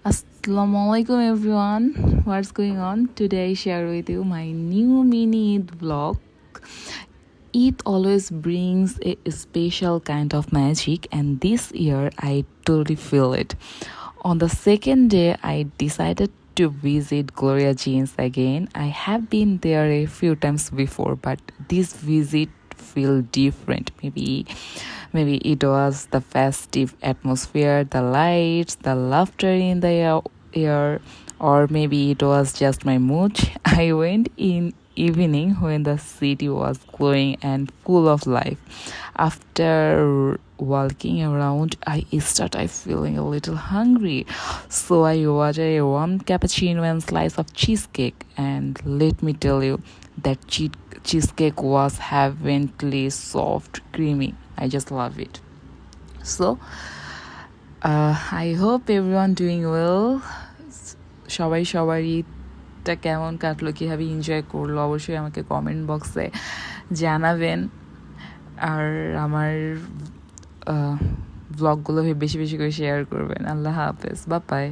Assalamualaikum everyone. What's going on? Today I share with you my new mini Eid vlog. Eid always brings a special kind of magic, and this year I totally feel it. On the second day, I decided to visit Gloria Jeans again. I have been there a few times before, but this visit feel different. Maybe it was the festive atmosphere, the lights, the laughter in the air, or maybe it was just my mood. I went in evening when the city was glowing and full of life. After walking around, I started feeling a little hungry, so I ordered a warm cappuccino and slice of cheesecake. And let me tell you, that cheesecake was heavenly soft, creamy. I just love it. So, I hope everyone doing well. সবাই সবারইটা কেমন কাটলো, কীভাবে enjoy করলো অবশ্যই আমাকে comment বক্সে জানাবেন। আর আমার ব্লগগুলো বেশি বেশি করে শেয়ার করবেন। আল্লাহ হাফেজ, বাই বাই।